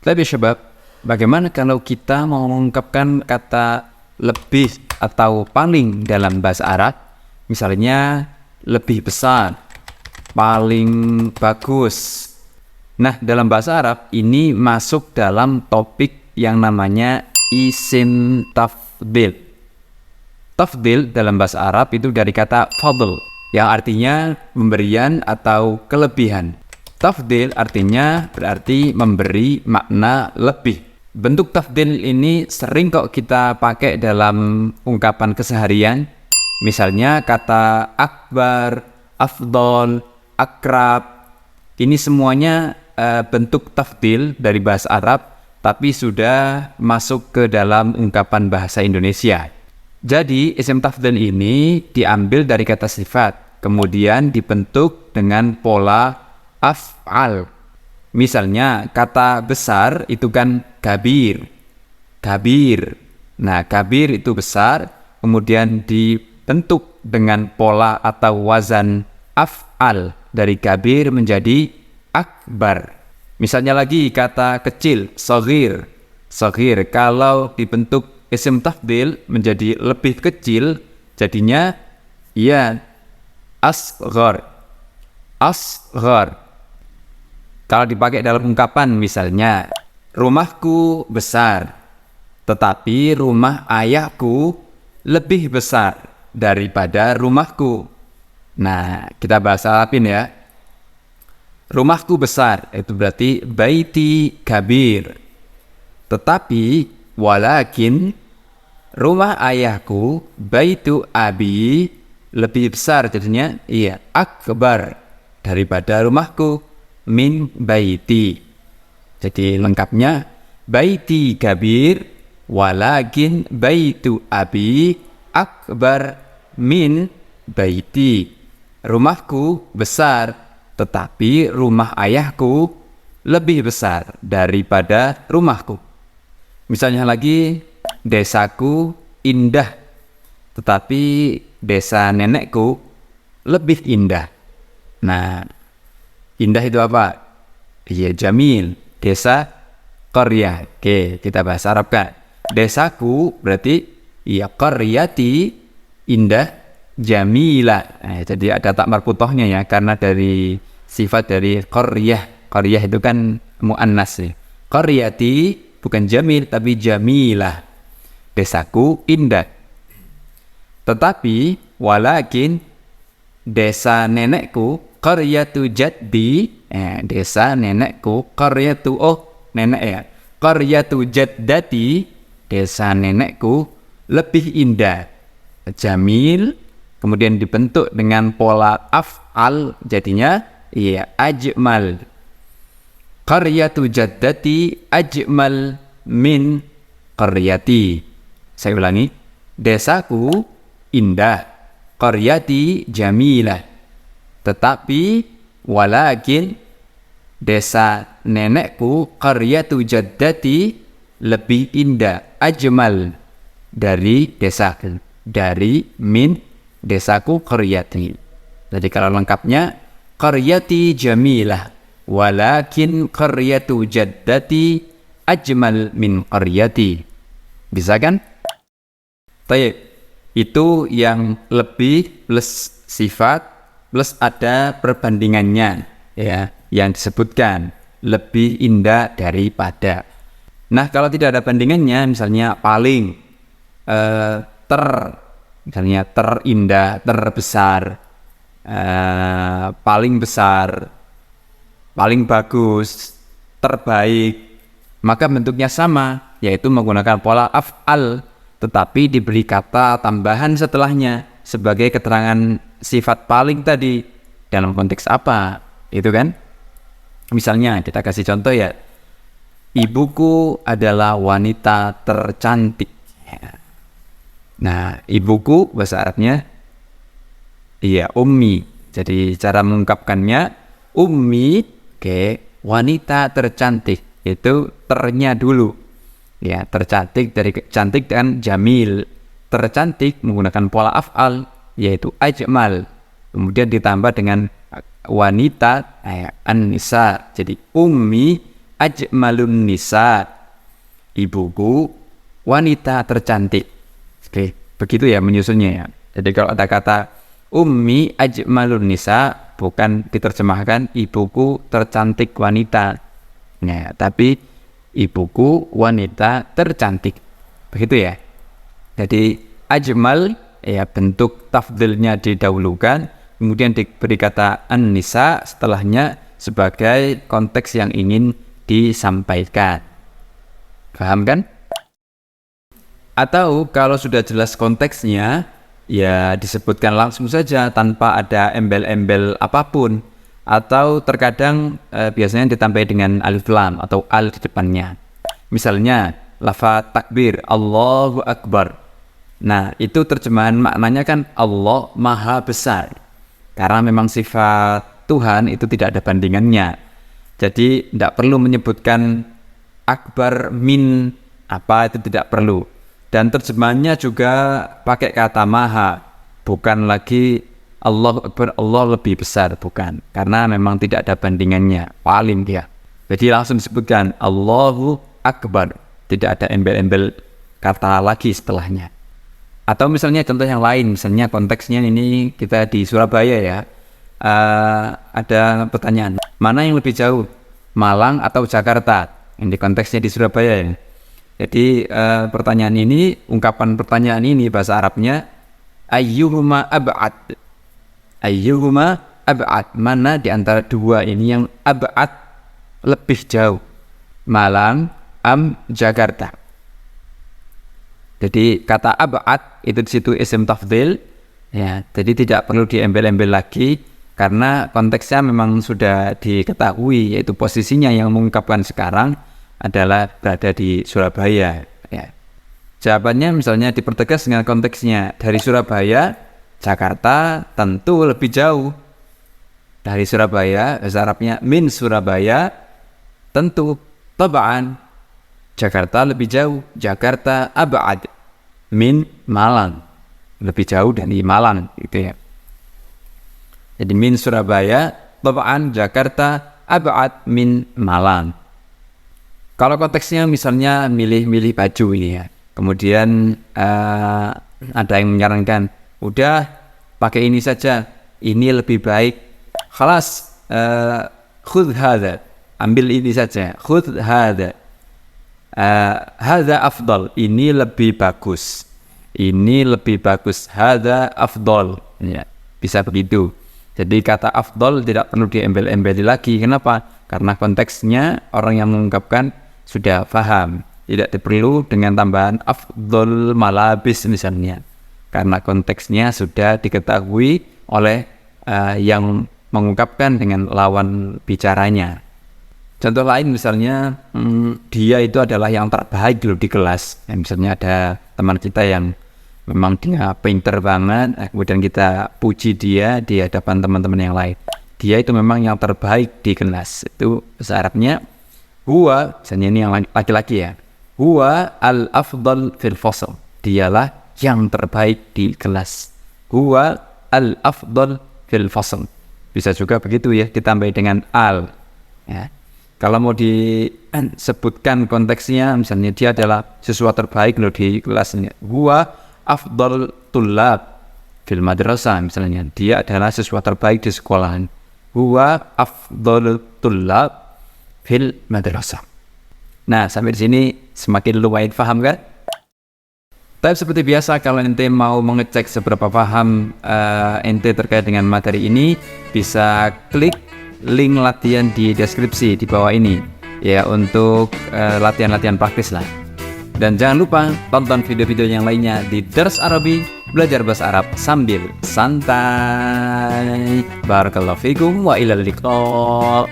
Tapi Syabab, bagaimana kalau kita mau mengungkapkan kata lebih atau paling dalam bahasa Arab? Misalnya lebih besar, paling bagus. Nah, dalam bahasa Arab ini masuk dalam topik yang namanya isim tafdil. Tafdil dalam bahasa Arab itu dari kata fadl, yang artinya pemberian atau kelebihan. Tafdil artinya berarti memberi makna lebih. Bentuk tafdil ini sering kok kita pakai dalam ungkapan keseharian. Misalnya kata akbar, afdol, akrab. Ini semuanya bentuk tafdil dari bahasa Arab, tapi sudah masuk ke dalam ungkapan bahasa Indonesia. Jadi isim tafdil ini diambil dari kata sifat, kemudian dibentuk dengan pola af'al. Misalnya kata besar itu kan kabir. Kabir. Nah, kabir itu besar, kemudian dibentuk dengan pola atau wazan af'al. Dari kabir menjadi akbar. Misalnya lagi kata kecil, shaghir. Shaghir kalau dibentuk isim tafdil menjadi lebih kecil, jadinya ya asghar. Asghar. Kalau dipakai dalam ungkapan misalnya, rumahku besar, tetapi rumah ayahku lebih besar daripada rumahku. Nah, kita bahas Arabin ya. Rumahku besar, itu berarti baiti kabir. Tetapi, walakin, rumah ayahku, baitu abi, lebih besar jadinya, iya, akbar daripada rumahku. Min baiti. Jadi lengkapnya baiti kabir walakin baitu abi akbar min baiti. Rumahku besar tetapi rumah ayahku lebih besar daripada rumahku. Misalnya lagi desaku indah tetapi desa nenekku lebih indah. Nah, indah itu apa? Iya, jamil. Desa, qaryah. Oke, kita bahas Arab kan. Desaku berarti iya qaryati, indah, jamila. Nah, jadi ada tak marfuthahnya ya, karena dari sifat dari qaryah. Qaryah itu kan muannas ya. Qaryati bukan jamil tapi jamilah. Desaku indah. Tetapi walakin desa nenekku qaryatu jaddi, desa nenekku, qaryatu nenek ya, qaryatu jaddati, desa nenekku lebih indah. Jamil kemudian dibentuk dengan pola af'al jadinya iya ajmal. Qaryatu jaddati ajmal min qaryati. Saya ulangi, desaku indah, qaryati jamilah. Tetapi walakin desa nenekku qaryatu jaddati lebih indah, ajmal dari desaku, dari min desaku qaryati. Jadi kalau lengkapnya qaryati jamilah walakin qaryatu jaddati ajmal min qaryati. Bisa kan? Baik, itu yang lebih plus sifat plus ada perbandingannya ya, yang disebutkan lebih indah daripada. Nah, kalau tidak ada bandingannya, misalnya paling, misalnya terindah, terbesar, paling besar, paling bagus, terbaik, maka bentuknya sama, yaitu menggunakan pola af'al, tetapi diberi kata tambahan setelahnya sebagai keterangan sifat paling tadi. Dalam konteks apa? Itu kan? Misalnya kita kasih contoh ya. Ibuku adalah wanita tercantik. Nah, ibuku bahasa Arabnya iya ummi. Jadi cara mengungkapkannya ummi ke wanita tercantik. Itu ternya dulu. Ya, tercantik dari cantik dan jamil. Tercantik menggunakan pola af'al yaitu ajmal, kemudian ditambah dengan wanita an-nisa. Jadi ummi ajmalun nisa. Ibuku wanita tercantik. Oke, begitu ya menyusunnya ya. Jadi kalau ada kata ummi ajmalun nisa, bukan diterjemahkan ibuku tercantik wanita. Ya, tapi ibuku wanita tercantik. Begitu ya. Jadi ajmal ya bentuk tafdilnya didahulukan, kemudian diberi kata an-nisa setelahnya sebagai konteks yang ingin disampaikan. Paham kan? Atau kalau sudah jelas konteksnya, ya disebutkan langsung saja tanpa ada embel-embel apapun. Atau terkadang biasanya ditambah dengan alif lam atau al di depannya. Misalnya lafaz takbir, Allahu Akbar. Nah, itu terjemahan maknanya kan Allah Maha Besar. Karena memang sifat Tuhan itu tidak ada bandingannya. Jadi tidak perlu menyebutkan akbar min apa, itu tidak perlu. Dan terjemahannya juga pakai kata maha, bukan lagi Allah Akbar, Allah lebih besar, bukan. Karena memang tidak ada bandingannya, paling dia. Jadi langsung disebutkan Allahu Akbar, tidak ada embel-embel kata lagi setelahnya. Atau misalnya contoh yang lain, misalnya konteksnya ini kita di Surabaya ya. Ada pertanyaan, mana yang lebih jauh, Malang atau Jakarta? Ini konteksnya di Surabaya ya. Jadi pertanyaan ini, ungkapan pertanyaan ini bahasa Arabnya ayyuhuma ab'ad. Ayyuhuma ab'ad, mana di antara dua ini yang ab'ad, lebih jauh, Malang am Jakarta. Jadi kata ab'ad itu di situ isim tafdhil ya. Jadi tidak perlu diembel-embel lagi karena konteksnya memang sudah diketahui, yaitu posisinya yang mengungkapkan sekarang adalah berada di Surabaya ya. Jawabannya misalnya dipertegas dengan konteksnya, dari Surabaya Jakarta tentu lebih jauh. Dari Surabaya bahasa Arabnya min Surabaya, tentu taba'an Jakarta lebih jauh, Jakarta ab'ad min Malang, lebih jauh dari Malang gitu ya. Jadi min Surabaya taba'an Jakarta ab'ad min Malang. Kalau konteksnya misalnya milih-milih baju ini ya, kemudian ada yang menyarankan, udah pakai ini saja, ini lebih baik, khalas, khudh hadha, ambil ini saja, khudh hadha, hadha afdal, ini lebih bagus, ini lebih bagus, hadha afdal ya, bisa begitu. Jadi kata afdal tidak perlu diembel-embeli lagi. Kenapa? Karena konteksnya orang yang mengungkapkan sudah paham, tidak perlu dengan tambahan afdol malabis misalnya, karena konteksnya sudah diketahui oleh yang mengungkapkan dengan lawan bicaranya. Contoh lain misalnya, dia itu adalah yang terbaik dulu di kelas ya, misalnya ada teman kita yang memang dia pinter banget, kemudian kita puji dia di hadapan teman-teman yang lain, dia itu memang yang terbaik di kelas. Itu bahasa Arabnya huwa, misalnya ini yang laki-laki ya, huwa al-afdal fil fasl, dialah yang terbaik di kelas, huwa al-afdal fil fasl. Bisa juga begitu ya, ditambah dengan al ya. Kalau mau disebutkan konteksnya, misalnya dia adalah siswa terbaik loh di kelasnya, huwa afdal tullab fil madrasah, misalnya dia adalah siswa terbaik di sekolahan, huwa afdal tullab fil madrasah. Nah, sampai di sini semakin lumayan paham kan? Tapi seperti biasa, kalau ente mau mengecek seberapa paham ente terkait dengan materi ini, bisa klik link latihan di deskripsi di bawah ini ya, untuk latihan-latihan praktis lah. Dan jangan lupa tonton video-video yang lainnya di Dars Arabi, belajar bahasa Arab sambil santai. Barakallahu fikum wa ilal liqa.